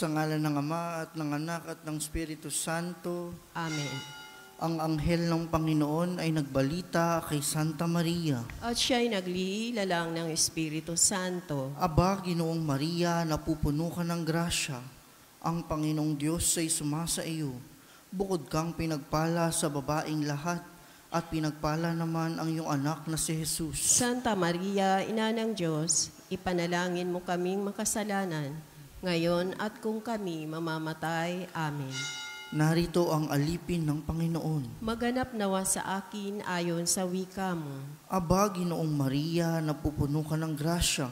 Sa ngalan ng Ama at ng Anak at ng Espiritu Santo. Amen. Ang anghel ng Panginoon ay nagbalita kay Santa Maria. At siya'y naglilalang ng Espiritu Santo. Aba, Ginoong Maria, napupuno ka ng grasya. Ang Panginoong Diyos ay sumasa iyo. Bukod kang pinagpala sa babaeng lahat, at pinagpala naman ang iyong anak na si Jesus. Santa Maria, Ina ng Diyos, ipanalangin mo kaming makasalanan, ngayon at kung kami mamamatay. Amen. Narito ang alipin ng Panginoon. Maganap nawa sa akin ayon sa wika mo. Aba, Ginoong Maria, napupuno ka ng grasya.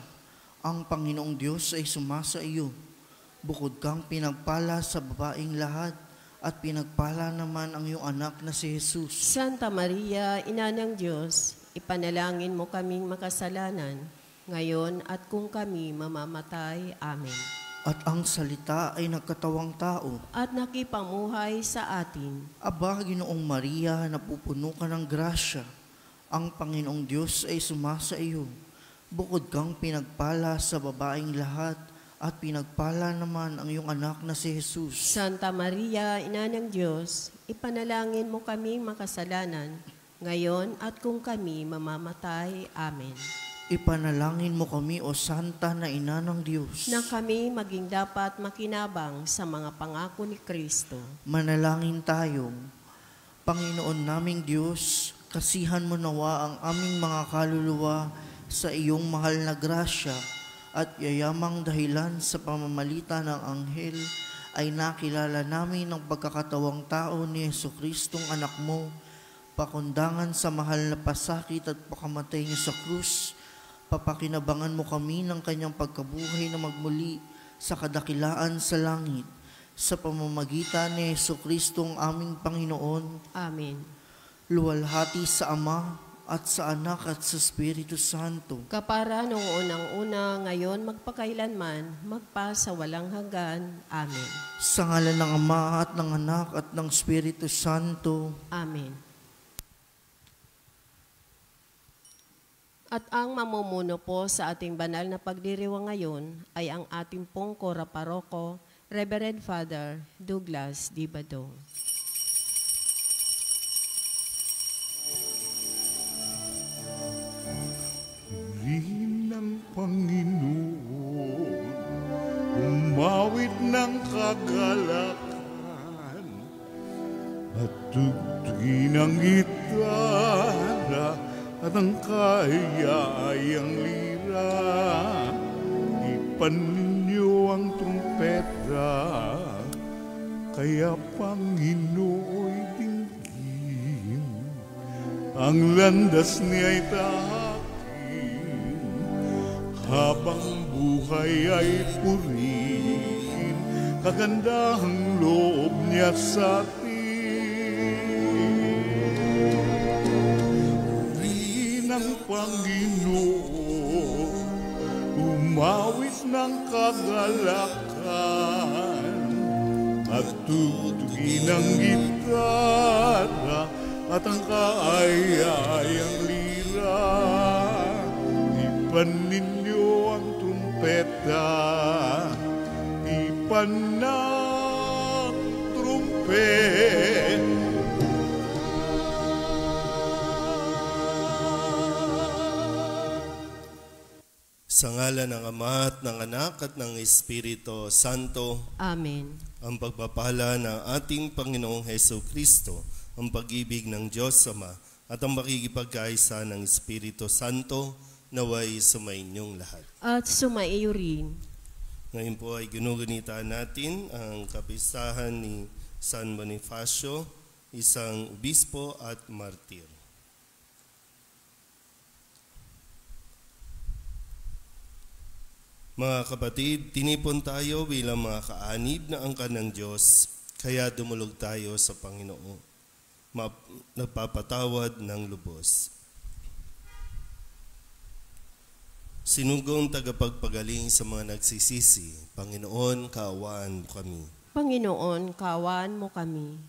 Ang Panginoong Diyos ay sumasa iyo. Bukod kang pinagpala sa babaeng lahat, at pinagpala naman ang iyong anak na si Jesus. Santa Maria, Ina ng Diyos, ipanalangin mo kaming makasalanan, ngayon at kung kami mamamatay. Amen. At ang salita ay nagkatawang tao. At nakipamuhay sa atin. Aba, Ginoong Maria, napupuno ka ng grasya. Ang Panginoong Diyos ay sumasa iyo. Bukod kang pinagpala sa babaeng lahat, at pinagpala naman ang iyong anak na si Jesus. Santa Maria, Ina ng Diyos, ipanalangin mo kaming makasalanan, ngayon at kung kami mamamatay. Amen. Ipanalangin mo kami, O Santa na Ina ng Diyos, na kami maging dapat makinabang sa mga pangako ni Kristo. Manalangin tayo. Panginoon naming Diyos, kasihan mo nawa ang aming mga kaluluwa sa iyong mahal na grasya, at yayamang dahilan sa pamamalita ng anghel ay nakilala namin ang pagkakatawang tao ni Jesucristong anak mo, pakundangan sa mahal na pasakit at pakamatay niya sa krus. Papakinabangan mo kami ng kanyang pagkabuhay na magmuli sa kadakilaan sa langit, sa pamamagitan ni Jesucristong aming Panginoon. Amen. Luwalhati sa Ama at sa Anak at sa Espiritu Santo. Kapara noong unang-una, ngayon magpakailanman, magpa sa walang hanggan. Amen. Sa ngalan ng Ama at ng Anak at ng Espiritu Santo. Amen. At ang mamumuno po sa ating banal na pagdiriwang ngayon ay ang ating pong Kora Paroko, Reverend Father Douglas Dibadong. Purihin ng Panginoon, umawit ng kagalakan, at tugtugin ang gitara, at ang kayayang lira. Ipan ninyo ang trumpeta, kaya Panginooy dinggin. Ang landas niya'y tahakin, habang buhay ay purihin. Kagandahang loob niya sa atin. Ng Panginoon, umawit ng kagalakan, at tugtugin ang gitara, at ang kaayayang lira. Ipan ninyo ang trumpeta, ipan ng trumpeta. Sa ngalan ng Ama at ng Anak at ng Espiritu Santo. Amen. Ang pagpapala ng ating Panginoong Jesucristo, ang pag-ibig ng Diyos Ama, at ang makikipagkaisa ng Espiritu Santo, naway sumainyong lahat. At sumaiyo rin. Ngayon po ay ginugunita natin ang kapistahan ni San Bonifacio, isang obispo at martir. Mga kapatid, tinipon tayo bilang mga kaanib na angkan ng Diyos, kaya dumulog tayo sa Panginoon, nagpapatawad ng lubos. Sinugong tagapagpagaling sa mga nagsisisi, Panginoon, kaawaan mo kami. Panginoon, kaawaan mo kami.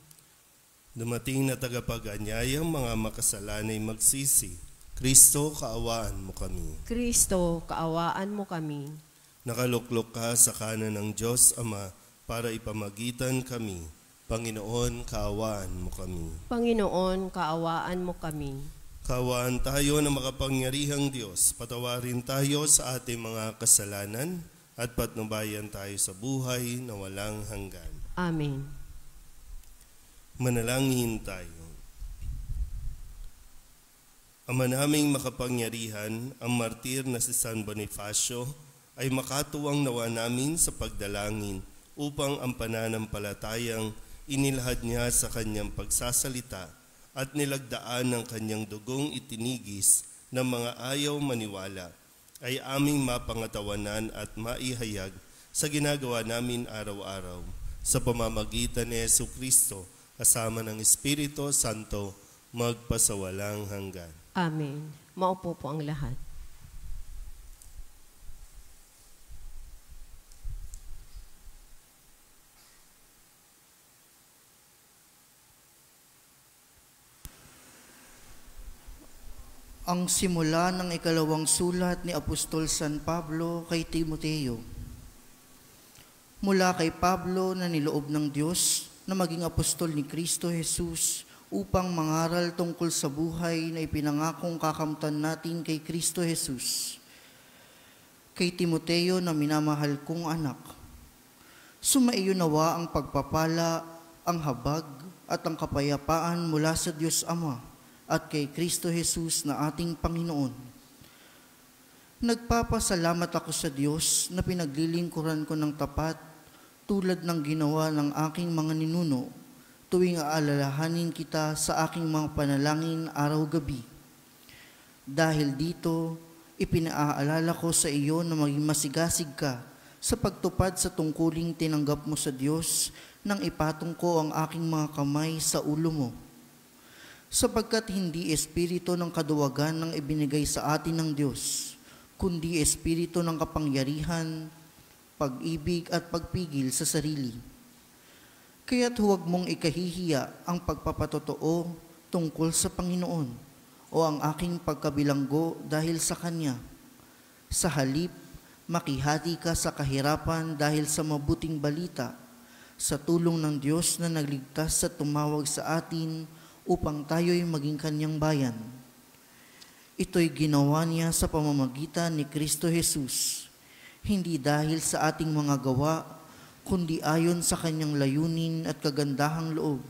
Dumating na tagapag-anyayang mga makasalanay magsisi, Kristo, kaawaan mo kami. Kristo, kaawaan mo kami. Nakaluklok ka sa kanan ng Diyos Ama para ipamagitan kami. Panginoon, kaawaan mo kami. Panginoon, kaawaan mo kami. Kaawaan tayo ng makapangyarihang Diyos. Patawarin tayo sa ating mga kasalanan at patnubayan tayo sa buhay na walang hanggan. Amen. Manalangin tayo. Ama naming makapangyarihan, ang martir na si San Bonifacio ay makatuwang nawa namin sa pagdalangin upang ang pananampalatayang inilahad niya sa kanyang pagsasalita at nilagdaan ng kanyang dugong itinigis ng mga ayaw maniwala ay aming mapangatawanan at maihayag sa ginagawa namin araw-araw sa pamamagitan ni Jesucristo kasama ng Espiritu Santo magpasawalang hanggan. Amen. Maupo po ang lahat. Ang simula ng ikalawang sulat ni Apostol San Pablo kay Timoteo. Mula kay Pablo na niloob ng Diyos na maging apostol ni Kristo Jesus upang mangaral tungkol sa buhay na ipinangakong kakamtan natin kay Kristo Jesus. Kay Timoteo na minamahal kong anak, sumaiyo nawa ang pagpapala, ang habag at ang kapayapaan mula sa Diyos Ama at kay Kristo Jesus na ating Panginoon. Nagpapasalamat ako sa Diyos na pinaglilingkuran ko ng tapat tulad ng ginawa ng aking mga ninuno tuwing aalalahanin kita sa aking mga panalangin araw-gabi. Dahil dito, ipinaalala ko sa iyo na maging masigasig ka sa pagtupad sa tungkuling tinanggap mo sa Diyos nang ipatong ko ang aking mga kamay sa ulo mo. Sapagkat hindi espiritu ng kaduwagan ang ibinigay sa atin ng Diyos, kundi espiritu ng kapangyarihan, pag-ibig at pagpigil sa sarili. Kaya't huwag mong ikahihiya ang pagpapatotoo tungkol sa Panginoon o ang aking pagkabilanggo dahil sa Kanya. Sa halip, makihati ka sa kahirapan dahil sa mabuting balita, sa tulong ng Diyos na nagligtas sa tumawag sa atin upang tayo'y maging Kanyang bayan. Ito'y ginawa niya sa pamamagitan ni Kristo Jesus, hindi dahil sa ating mga gawa, kundi ayon sa Kanyang layunin at kagandahang loob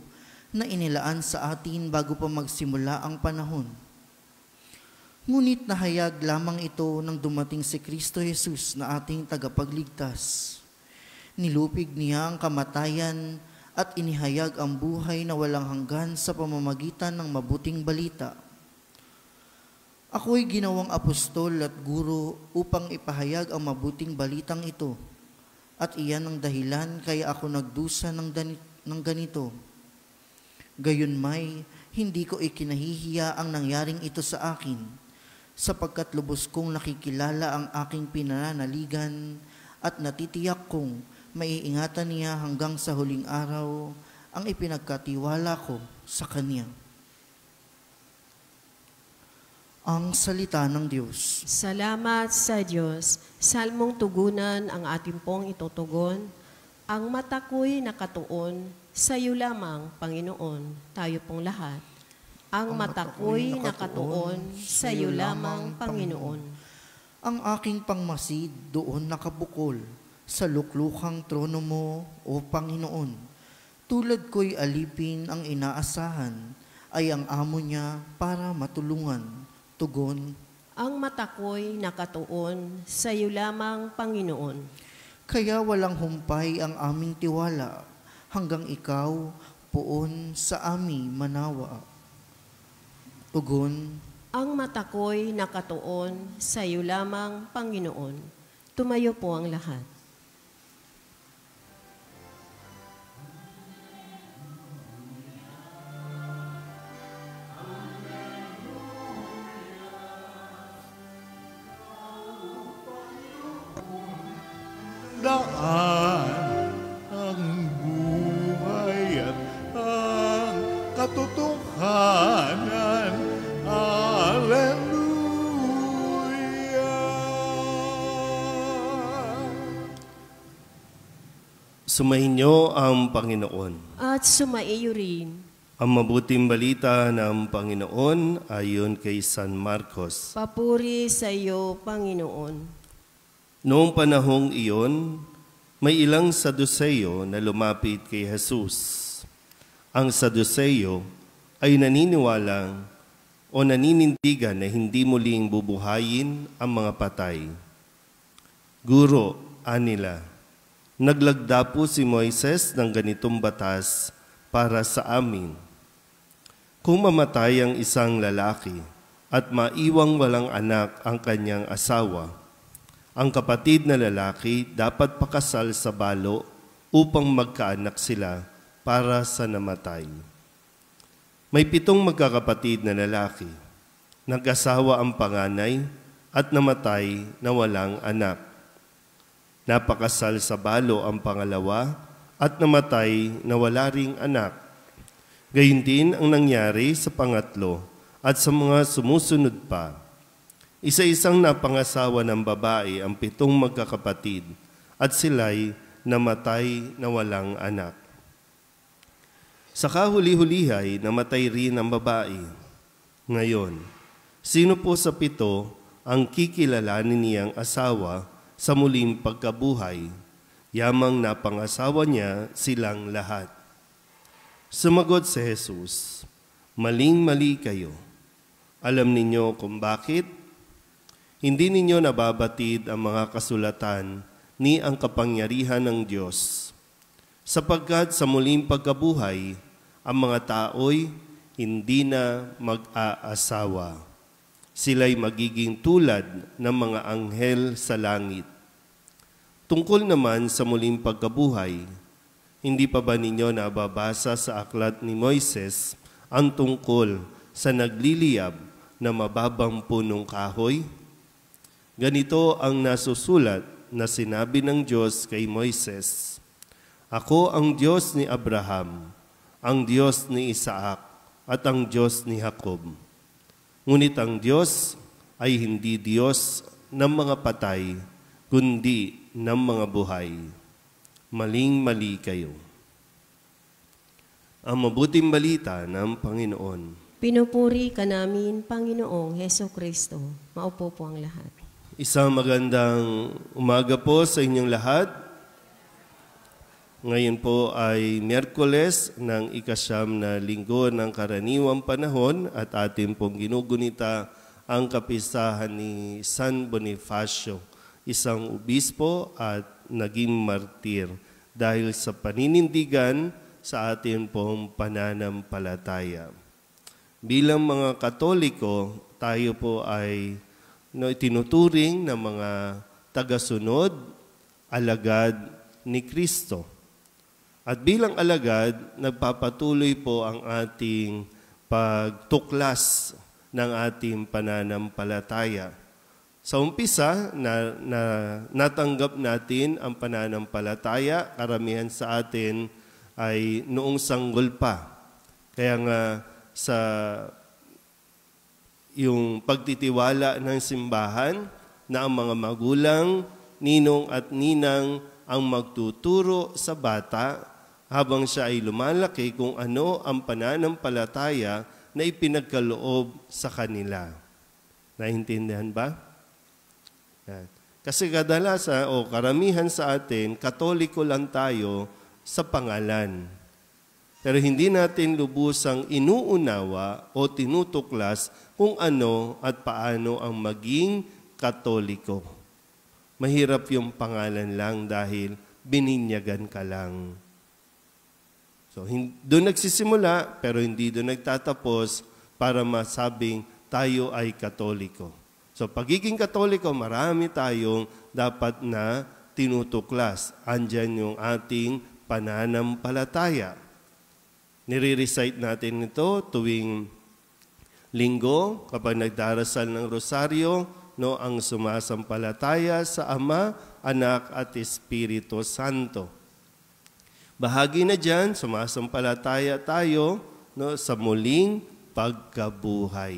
na inilaan sa atin bago pa magsimula ang panahon. Ngunit nahayag lamang ito nang dumating si Kristo Jesus na ating tagapagligtas. Nilupig niya ang kamatayan at inihayag ang buhay na walang hanggan sa pamamagitan ng mabuting balita. Ako'y ginawang apostol at guro upang ipahayag ang mabuting balitang ito, at iyan ang dahilan kaya ako nagdusa ng ganito. Gayunmay, hindi ko ikinahihiya ang nangyaring ito sa akin, sapagkat lubos kong nakikilala ang aking pinananaligan at natitiyak kong maiingatan niya hanggang sa huling araw ang ipinagkatiwala ko sa Kanya. Ang salita ng Diyos. Salamat sa Diyos. Salmong tugunan ang ating pong itutugon. Ang mata ko'y nakatuon sa iyo lamang, Panginoon, tayo pong lahat. Ang mata ko'y nakatuon sa iyo lamang, Panginoon. Ang aking pangmasid doon nakabukol sa luklukang trono mo, O Panginoon. Tulad ko'y alipin ang inaasahan, ay ang amo niya para matulungan. Tugon, ang mata ko'y nakatuon sa iyo lamang, Panginoon. Kaya walang humpay ang aming tiwala, hanggang ikaw, poon sa aming manawa. Tugon, ang mata ko'y nakatuon sa iyo lamang, Panginoon. Tumayo po ang lahat. Daan ang buhay at ang katotohanan. Alleluia. Sumainyo ang Panginoon. At sumaiyo rin. Ang mabuting balita ng Panginoon ayon kay San Marcos. Papuri sa iyo, Panginoon. Noong panahong iyon, may ilang Saduseyo na lumapit kay Jesus. Ang Saduseyo ay naniniwalang o naninindigan na hindi muling bubuhayin ang mga patay. Guro, anila, naglagda po si Moises ng ganitong batas para sa amin. Kung mamatay ang isang lalaki at maiwang walang anak ang kanyang asawa, ang kapatid na lalaki dapat pakasal sa balo upang magkaanak sila para sa namatay. May 7 magkakapatid na lalaki. Nag-asawa ang panganay at namatay na walang anak. Napakasal sa balo ang pangalawa at namatay na wala ring anak. Gayun din ang nangyari sa pangatlo at sa mga sumusunod pa. Isa-isang napangasawa ng babae ang 7 magkakapatid at sila'y namatay na walang anak. Sa kahuli-hulihay, namatay rin ang babae. Ngayon, sino po sa 7 ang kikilalanin niyang asawa sa muling pagkabuhay, yamang napangasawa niya silang lahat? Sumagot si Jesus, maling-mali kayo. Alam ninyo kung bakit? Hindi ninyo nababatid ang mga kasulatan ni ang kapangyarihan ng Diyos. Sapagkat sa muling pagkabuhay, ang mga tao'y hindi na mag-aasawa. Sila'y magiging tulad ng mga anghel sa langit. Tungkol naman sa muling pagkabuhay, hindi pa ba ninyo nababasa sa aklat ni Moises ang tungkol sa nagliliyab na mababang punong kahoy? Ganito ang nasusulat na sinabi ng Diyos kay Moises, Ako ang Diyos ni Abraham, ang Diyos ni Isaac, at ang Diyos ni Jacob. Ngunit ang Diyos ay hindi Diyos ng mga patay, kundi ng mga buhay. Maling-mali kayo. Ang mabuting balita ng Panginoon. Pinupuri ka namin, Panginoong Heso Kristo. Maupo po ang lahat. Isang magandang umaga po sa inyong lahat. Ngayon po ay Miyerkules ng 9 na linggo ng karaniwang panahon at atin pong ginugunita ang kapistahan ni San Bonifacio, isang obispo at naging martir dahil sa paninindigan sa atin pong pananampalataya. Bilang mga Katoliko, tayo po ay itinuturing na mga tagasunod, alagad ni Kristo. At bilang alagad, nagpapatuloy po ang ating pagtuklas ng ating pananampalataya. Sa umpisa, natanggap natin ang pananampalataya, karamihan sa atin ay noong sanggol pa. Kaya nga sa yung pagtitiwala ng simbahan na ang mga magulang, ninong at ninang ang magtuturo sa bata habang siya ay lumalaki kung ano ang pananampalataya na ipinagkaloob sa kanila. Naintindihan ba? Yan. Kasi kadalasan o karamihan sa atin, Katoliko lang tayo sa pangalan. Pero hindi natin lubusang inuunawa o tinutuklas kung ano at paano ang maging Katoliko. Mahirap yung pangalan lang dahil bininyagan ka lang. So, doon nagsisimula, pero hindi doon nagtatapos para masabing tayo ay Katoliko. So, pagiging Katoliko, marami tayong dapat na tinutuklas. Andyan yung ating pananampalataya. Nire-recite natin ito tuwing linggo kapag nagdarasal ng rosaryo, no, ang sumasampalataya sa Ama, Anak at Espiritu Santo. Bahagi na dyan, sumasampalataya tayo, no, sa muling pagkabuhay.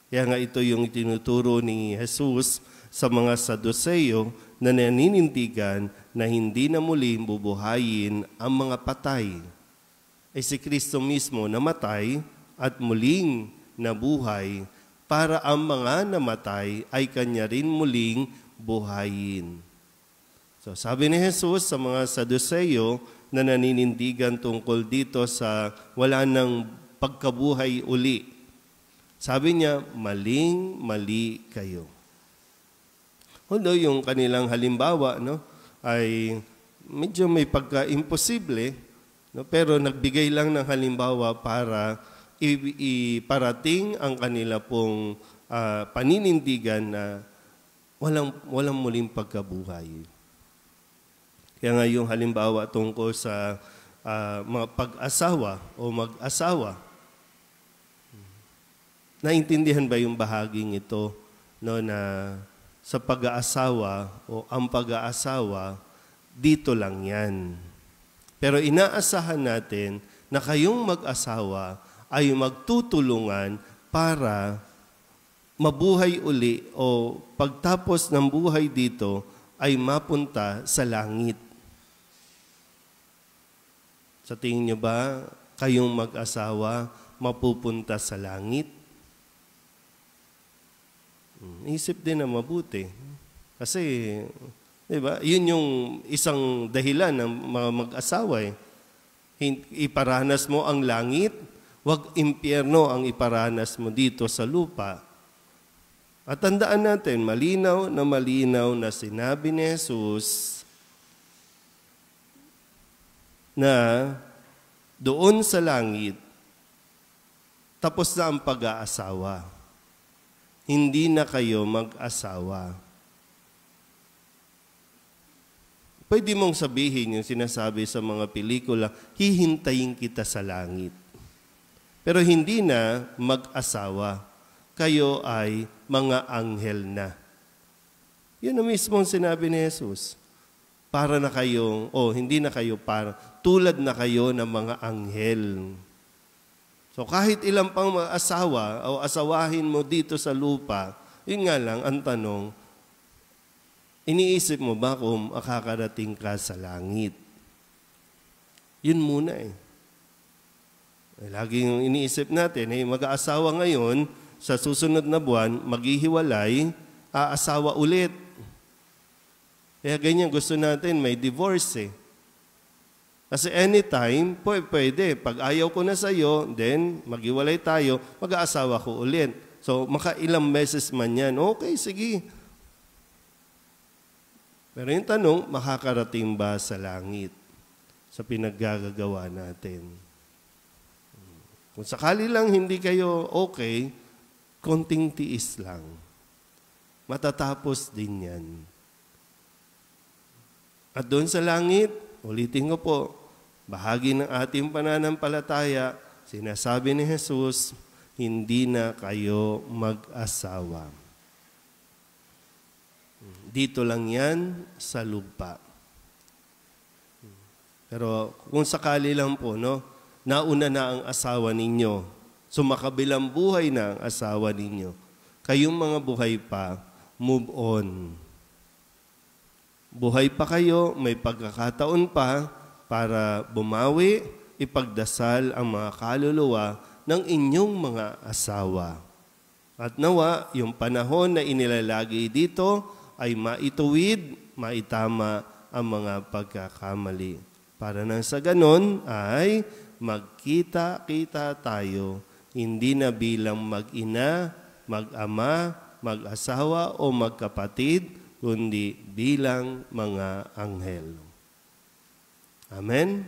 Kaya nga ito yung tinuturo ni Jesus sa mga Saduseyo na naninindigan na hindi na muli bubuhayin ang mga patay. Ay si Kristo mismo namatay at muling nabuhay para ang mga namatay ay Kanya rin muling buhayin. So sabi ni Jesus sa mga Saduceo na naninindigan tungkol dito sa wala nang pagkabuhay uli. Sabi niya, maling-mali kayo. Although yung kanilang halimbawa ay medyo may pagka-imposible, pero nagbigay lang ng halimbawa para iparating ang kanila pong paninindigan na walang muling pagkabuhay. Kaya nga yung halimbawa tungkol sa mga pag-asawa o mag-asawa, naintindihan ba yung bahaging ito na sa pag-aasawa o ang pag-aasawa, dito lang yan. Pero inaasahan natin na kayong mag-asawa ay magtutulungan para mabuhay uli o pagtapos ng buhay dito ay mapunta sa langit. Sa tingin niyo ba kayong mag-asawa mapupunta sa langit? Isip din na mabuti. Kasi, di ba, yun yung isang dahilan ng mga mag-asawa. Iparanas mo ang langit, wag impyerno ang iparanas mo dito sa lupa. At tandaan natin, malinaw na sinabi ni Jesus na doon sa langit, tapos na ang pag-aasawa. Hindi na kayo mag-asawa. Pwede mong sabihin yung sinasabi sa mga pelikula, hihintayin kita sa langit. Pero hindi na mag-asawa. Kayo ay mga anghel na. Yun ang mismong sinabi ni Jesus. Para na kayong, hindi na kayo para, tulad na kayo ng mga anghel. So kahit ilang pang asawa o asawahin mo dito sa lupa, yun nga lang ang tanong, iniisip mo ba kung makakarating ka sa langit? Yun muna Laging iniisip natin, mag-aasawa ngayon, sa susunod na buwan, maghihiwalay, aasawa ulit. Kaya ganyan gusto natin, may divorce Kasi anytime, pwede. Pag ayaw ko na sa'yo, then maghiwalay tayo, mag-aasawa ko ulit. So, makailang beses man yan. Okay, sige. Pero yung tanong, makakarating ba sa langit? Sa pinaggagawa natin. Kung sakali lang hindi kayo okay, konting tiis lang. Matatapos din yan. At doon sa langit, ulitin ko po, bahagi ng ating pananampalataya, sinasabi ni Jesus, hindi na kayo mag-asawa. Dito lang yan sa lupa. Pero kung sakali lang po, nauna na ang asawa ninyo, sumakabilang buhay na ang asawa ninyo, kayong mga buhay pa, move on. Buhay pa kayo, may pagkakataon pa para bumawi, ipagdasal ang mga kaluluwa ng inyong mga asawa. At nawa, yung panahon na inilalagay dito ay maituwid, maitama ang mga pagkakamali. Para nang sa ganon ay magkita-kita tayo, hindi na bilang mag-ina, mag-ama, mag-asawa o magkapatid, kundi bilang mga anghel. Amen?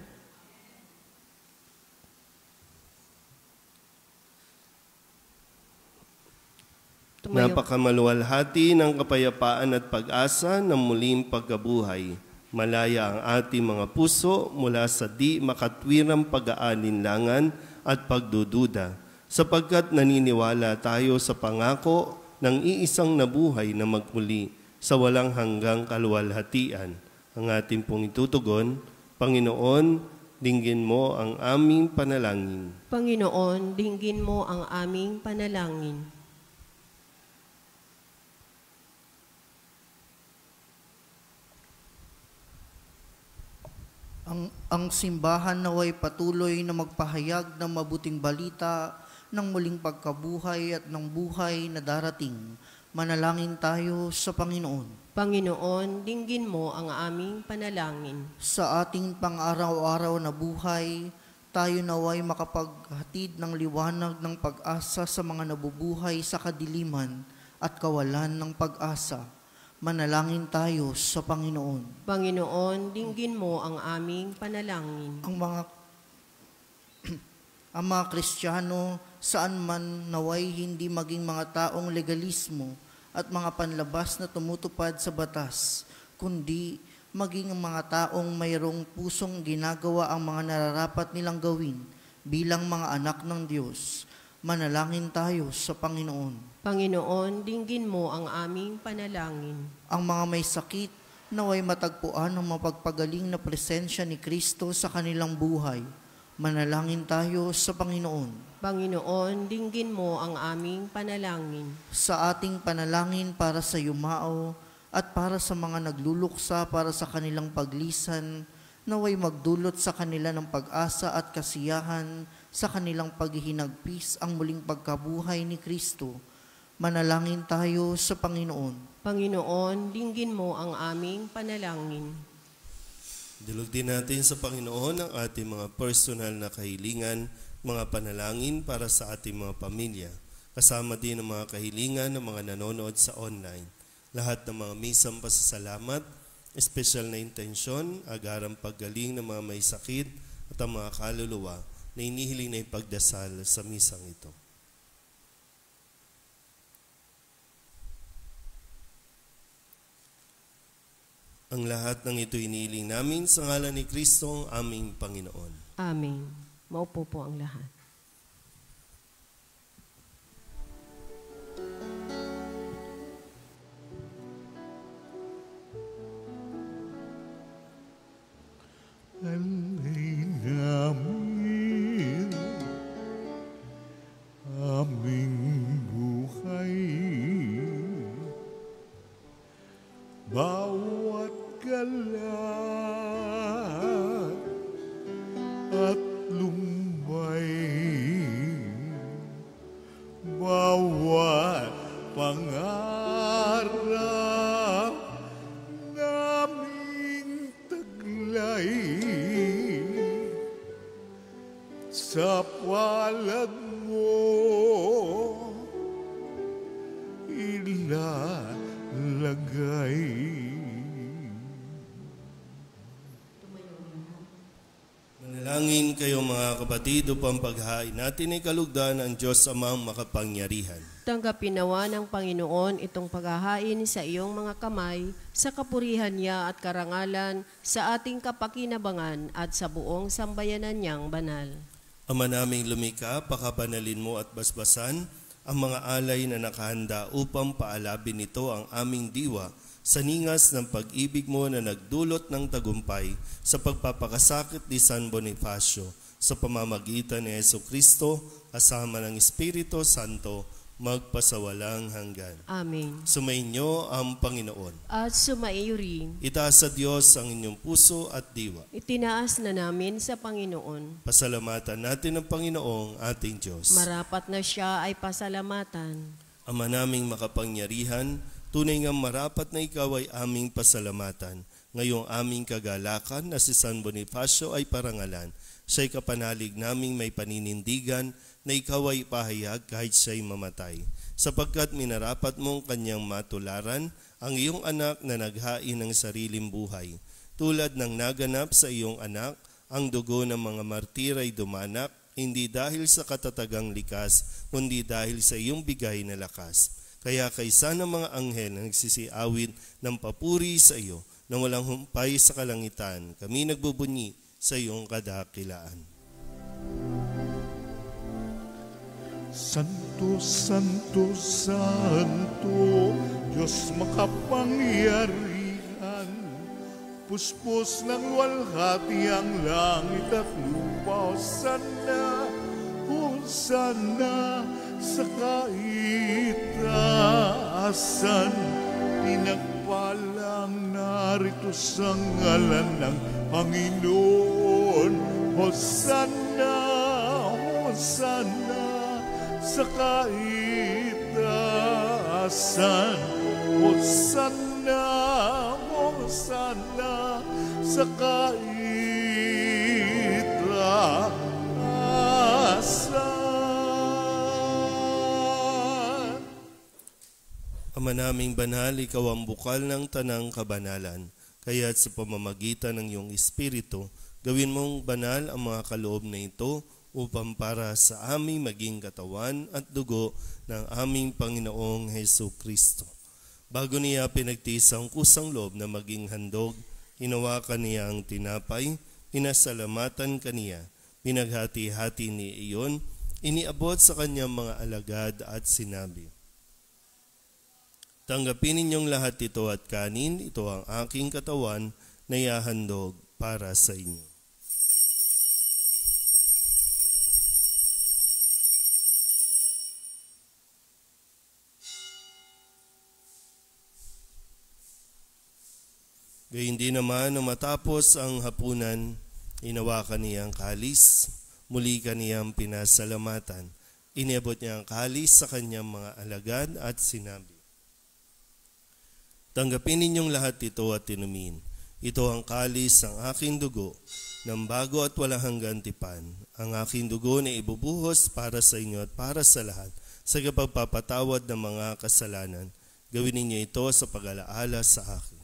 Napakamaluwalhati ng kapayapaan at pag-asa ng muling pagkabuhay. Malaya ang ating mga puso mula sa di makatwirang pag-aalinlangan at pagdududa, sapagkat naniniwala tayo sa pangako ng iisang nabuhay na magmuli sa walang hanggang kaluwalhatian. Ang ating pong itutugon, Panginoon, dinggin mo ang aming panalangin. Panginoon, dinggin mo ang aming panalangin. Ang simbahan naway patuloy na magpahayag ng mabuting balita ng muling pagkabuhay at ng buhay na darating. Manalangin tayo sa Panginoon. Panginoon, dinggin mo ang aming panalangin. Sa ating pang-araw-araw na buhay, tayo naway makapaghatid ng liwanag ng pag-asa sa mga nabubuhay sa kadiliman at kawalan ng pag-asa. Manalangin tayo sa Panginoon. Panginoon, dinggin mo ang aming panalangin. Ang mga Kristiyano, saan man naway hindi maging mga taong legalismo at mga panlabas na tumutupad sa batas, kundi maging mga taong mayroong pusong ginagawa ang mga nararapat nilang gawin bilang mga anak ng Diyos. Manalangin tayo sa Panginoon. Panginoon, dinggin mo ang aming panalangin. Ang mga may sakit, naway matagpuan ang mapagpagaling na presensya ni Kristo sa kanilang buhay. Manalangin tayo sa Panginoon. Panginoon, dinggin mo ang aming panalangin. Sa ating panalangin para sa yumao at para sa mga nagluluksa para sa kanilang paglisan, naway magdulot sa kanila ng pag-asa at kasiyahan sa kanilang paghihinagpis ang muling pagkabuhay ni Kristo. Manalangin tayo sa Panginoon. Panginoon, dinggin mo ang aming panalangin. Dilog din natin sa Panginoon ang ating mga personal na kahilingan, mga panalangin para sa ating mga pamilya. Kasama din ang mga kahilingan ng mga nanonood sa online. Lahat ng mga misang pasasalamat, espesyal na intensyon, agarang paggaling ng mga may sakit at ang mga kaluluwa na inihiling na ipagdasal sa misang ito. Ang lahat ng ito inihiling namin sa ngalan ni Kristo, ang aming Panginoon. Amen. Maupo po ang lahat. Alay namin aming buhay, bawat galat at lumbay, bawat pangarap naming taglay, sa palad mo ilalagay. Manalangin kayo mga kapatid upang paghain natin ay kalugdan ang Diyos Amang makapangyarihan. Tanggapin nawa ng Panginoon itong paghahain sa iyong mga kamay, sa kapurihan niya at karangalan, sa ating kapakinabangan at sa buong sambayanan niyang banal. Ama naming lumikha, pakabanalin mo at basbasan ang mga alay na nakahanda upang paalabin nito ang aming diwa sa ningas ng pag-ibig mo na nagdulot ng tagumpay sa pagpapakasakit ni San Bonifacio sa pamamagitan ni Jesucristo kasama ng Espiritu Santo magpasawalang hanggan. Amen. Sumainyo ang Panginoon. At sumaiyo rin. Itaas sa Diyos ang inyong puso at diwa. Itinaas na namin sa Panginoon. Pasalamatan natin ang Panginoong ating Diyos. Marapat na siya ay pasalamatan. Ama naming makapangyarihan, tunay nga marapat na ikaw ay aming pasalamatan. Ngayong aming kagalakan na si San Bonifacio ay parangalan. Siya'y kapanalig naming may paninindigan na ikaw ay ipahayag kahit siya'y mamatay. Sapagkat minarapat mong kanyang matularan ang iyong anak na naghain ng sariling buhay. Tulad ng naganap sa iyong anak, ang dugo ng mga martir ay dumanak, hindi dahil sa katatagang likas, kundi dahil sa iyong bigay na lakas. Kaya kaysa ng mga anghel na nagsisiawit ng papuri sa iyo, na walang humpay sa kalangitan, kami nagbubunyi sa iyong kadakilaan. Santo, Santo, Santo, Diyos makapangyarihan, puspos ng luwalhati ang langit at lupa. Hosana, Hosana sa kaitaasan, pinagpalang narito sa ngalan ng Panginoon, Hosanna, Hosanna sa kaitaasan. Hosanna, Hosanna sa kaitaasan. Ama naming banal, ikaw ang bukal ng tanang kabanalan. Kaya't sa pamamagitan ng iyong Espiritu, gawin mong banal ang mga kaloob na ito upang para sa aming maging katawan at dugo ng aming Panginoong Hesu Kristo. Bago niya pinagtiis ang kusang loob na maging handog, hinawakan niya ang tinapay, pinasalamatan kaniya, pinaghati-hati ni iyon, iniabot sa kanyang mga alagad at sinabi, "Tanggapin ninyong lahat ito at kanin, ito ang aking katawan na ihahandog para sa inyo." Gayun din naman nang matapos ang hapunan, hinawakan niya ang kalis, muli kaniyang pinasalamatan. Iniabot niya ang kalis sa kanyang mga alagad at sinabi, "Tanggapin ninyong lahat ito at inumin. Ito ang kalis ng aking dugo, ng bago at walang hanggang tipan. Ang aking dugo na ibubuhos para sa inyo at para sa lahat, sa kapagpapatawad ng mga kasalanan. Gawin ninyo ito sa pag-alaala sa akin."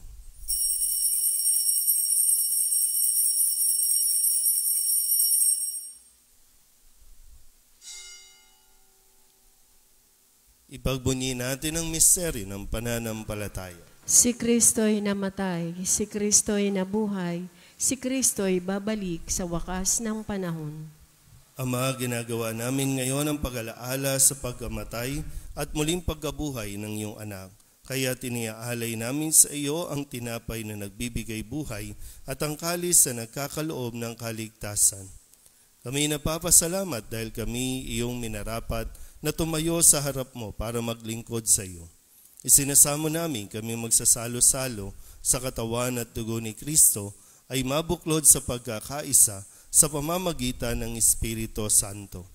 Ipagbunyi natin ang misteryo ng pananampalataya. Si Kristo'y namatay, si Kristo'y nabuhay, si Kristo'y babalik sa wakas ng panahon. Ama, ginagawa namin ngayon ang pag-alaala sa pagkamatay at muling pagkabuhay ng iyong anak. Kaya tiniaalay namin sa iyo ang tinapay na nagbibigay buhay at ang kalis na nagkakaloob ng kaligtasan. Kami napapasalamat dahil kami iyong minarapat na tumayo sa harap mo para maglingkod sa iyo. Isinasamo namin kami magsasalo-salo sa katawan at dugo ni Kristo ay mabuklod sa pagkakaisa sa pamamagitan ng Espiritu Santo.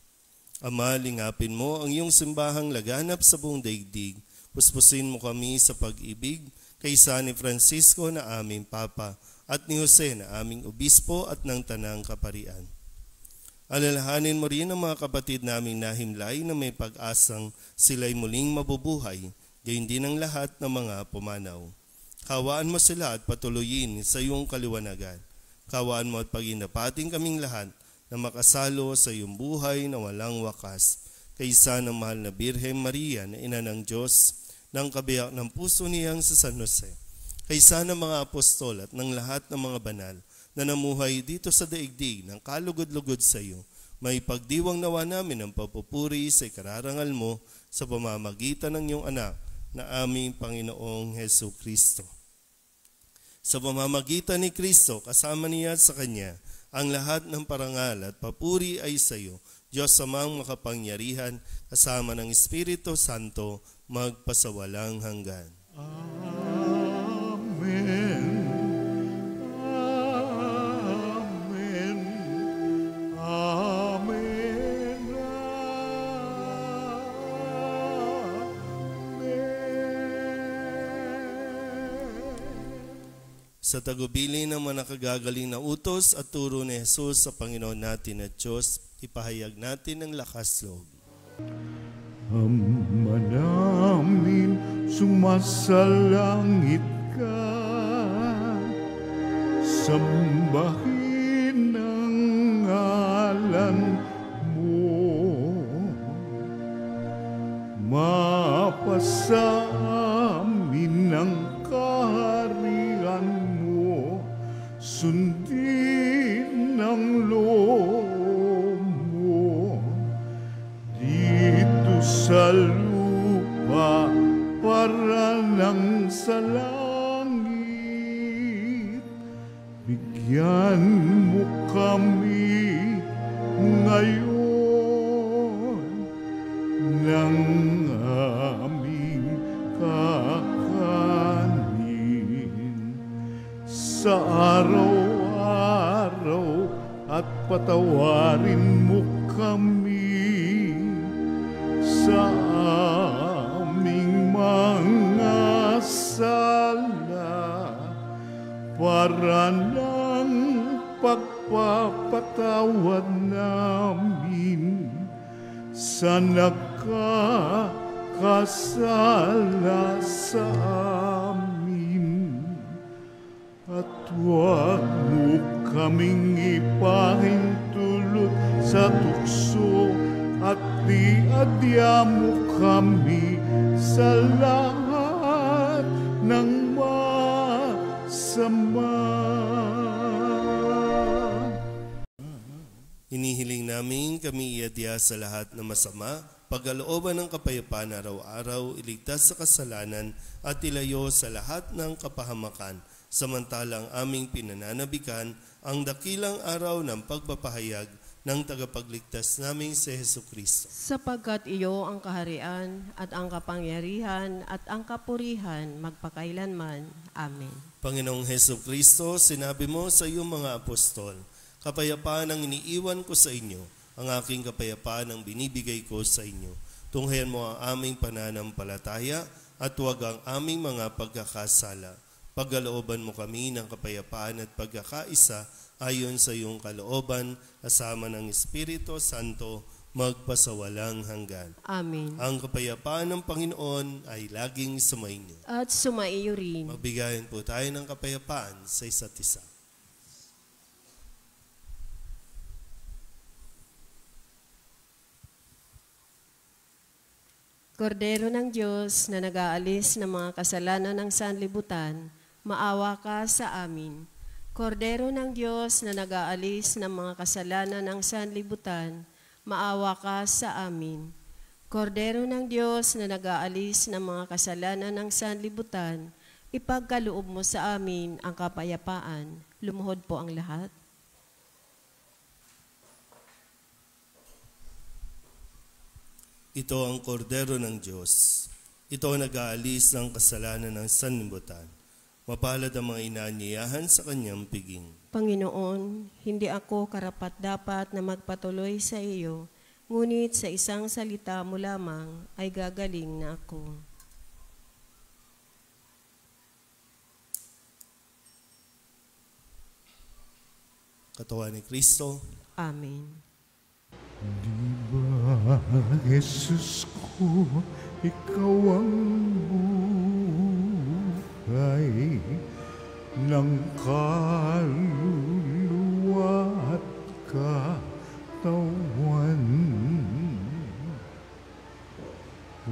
Ama, lingapin mo ang iyong simbahang laganap sa buong daigdig. Puspusin mo kami sa pag-ibig kaysa ni Francisco na aming Papa at ni Jose na aming Obispo at ng Tanang Kaparian. Alalahanin mo rin ang mga kapatid naming nahimlay na may pag-asang sila'y muling mabubuhay, gayon din ang lahat ng mga pumanaw. Kawaan mo sila at patuloyin sa iyong kaliwanagan. Kawaan mo at paginapating kaming lahat na makasalo sa iyong buhay na walang wakas. Kaysa ng mahal na Birhen Maria na ina ng Diyos, ng kabiyak ng puso niyang sa San Jose. Kaysa ng mga apostol at ng lahat ng mga banal na namuhay dito sa daigdig ng kalugod-lugod sa iyo, may pagdiwang nawa namin ang papupuri sa ikararangal mo sa pamamagitan ng iyong anak na aming Panginoong Hesu Kristo. Sa pamamagitan ni Kristo, kasama niya at sa Kanya, ang lahat ng parangal at papuri ay sa iyo, Diyos amang makapangyarihan, kasama ng Espiritu Santo, magpasawalang hanggan. Amen. Sa tagubili ng mga nakagagaling na utos at turo ni Jesus sa Panginoon natin at Diyos, ipahayag natin ang lakas loob. Ama namin, sumasalangit ka, sambahin ang ngalan mo, mapasa amin ang kaharian mo, sundin ang loob mo, dito sa lupa para lang sa langit. Bigyan mo kami ngayon ng aming kakanin sa araw-araw. patawarin mo kami sa aming mga sala para ng pagpapatawad namin sa nagkakasala sa amin. At huwag mo kaming ipahintulot sa tukso at diadya mo kami sa lahat ng masama. Hinihiling namin kami iadya sa lahat ng masama, pagkalooban ng kapayapaan araw-araw, iligtas sa kasalanan at ilayo sa lahat ng kapahamakan, samantalang aming pinananabikan ang dakilang araw ng pagpapahayag ng tagapagligtas naming si Jesucristo. Sapagkat iyo ang kaharian at ang kapangyarihan at ang kapurihan magpakailanman. Amen. Panginoong Jesucristo, sinabi mo sa iyong mga apostol, kapayapaan ang iniiwan ko sa inyo, ang aking kapayapaan ang binibigay ko sa inyo. Tunghayan mo ang aming pananampalataya at huwag ang aming mga pagkakasala. Pagkalooban mo kami ng kapayapaan at pagkakaisa ayon sa iyong kalooban, kasama ng Espiritu Santo, magpasawalang hanggan. Amen. Ang kapayapaan ng Panginoon ay laging sumainyo. At sumaiyo rin. Magbigayan po tayo ng kapayapaan sa isa't isa. Kordero ng Diyos na nag-aalis ng mga kasalanan ng sanlibutan, maawa ka sa amin. Kordero ng Diyos na nag-aalis ng mga kasalanan ng sanlibutan, maawa ka sa amin. Kordero ng Diyos na nag-aalis ng mga kasalanan ng sanlibutan, ipagkaloob mo sa amin ang kapayapaan. Lumuhod po ang lahat. Ito ang kordero ng Diyos. Ito ang nag-aalis ng kasalanan ng sanlibutan. Mapalad ang mga inaanyayahan sa kanyang piging. Panginoon, hindi ako karapat-dapat na magpatuloy sa iyo, ngunit sa isang salita mo lamang ay gagaling na ako. Katawan ni Kristo. Amen. Di ba, Jesus ko, ikaw ang buhay ng kaluluwa at katawan.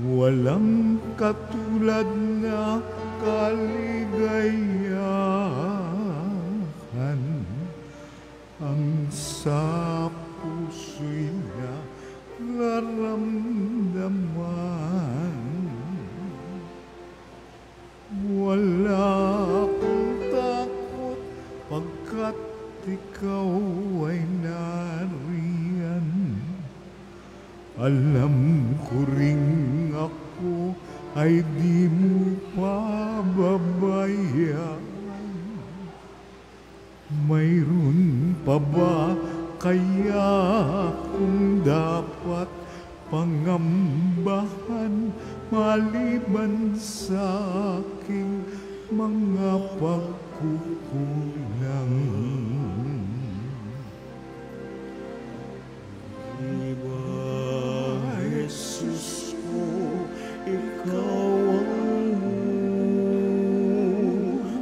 Walang katulad na kaligayahan ang sa puso'y nararamdaman. Wala akong takot pagkat ikaw ay nariyan. Alam ko ring ako ay di mo pababayaan. Mayroon pa ba kaya kung dapat pangambahan maliban sa aking mga pagkukulang? Diba, Jesus ko, ikaw ang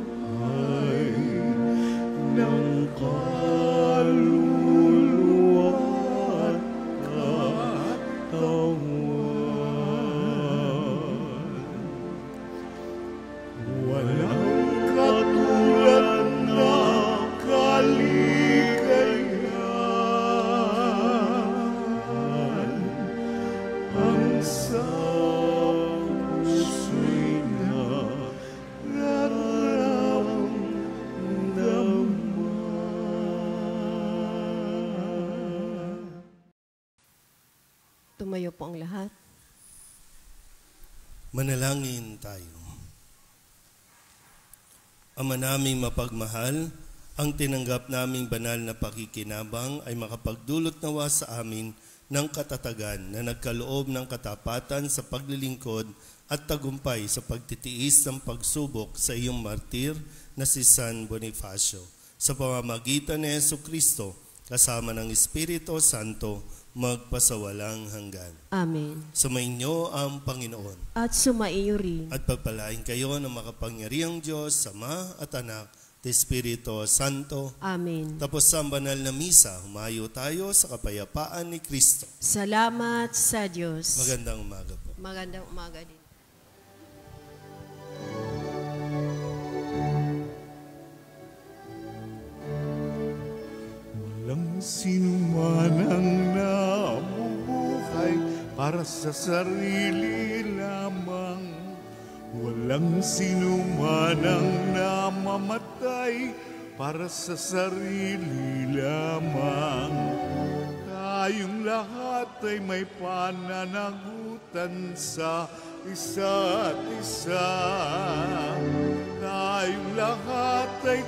buhay ng kaluluwa at katawan. Walang katulad na kaligayahan ang sa puso'y nararamdaman. Tumayo po ang lahat. Manalangin tayo. Ama naming mapagmahal, Ang tinanggap naming banal na pakikinabang ay makapagdulot nawa sa amin ng katatagan na nagkaloob ng katapatan sa paglilingkod at tagumpay sa pagtitiis ng pagsubok sa iyong martir na si San Bonifacio. Sa pamamagitan ni Jesucristo, kasama ng Espiritu Santo, magpasawalang hanggan. Amen. Sumainyo ang Panginoon. At sumaiyo rin. At pagpalain kayo ng makapangyarihang Diyos, Ama at Anak, at Espiritu Santo. Amen. Tapos sa banal na misa, humayo tayo sa kapayapaan ni Kristo. Salamat sa Diyos. Magandang umaga po. Magandang umaga din. Walang sinuman ang nabubuhay para sa sarili lamang. Walang sinuman ang namamatay para sa sarili lamang. Tayong lahat ay may pananagutan sa isa't isa. Tayong lahat ay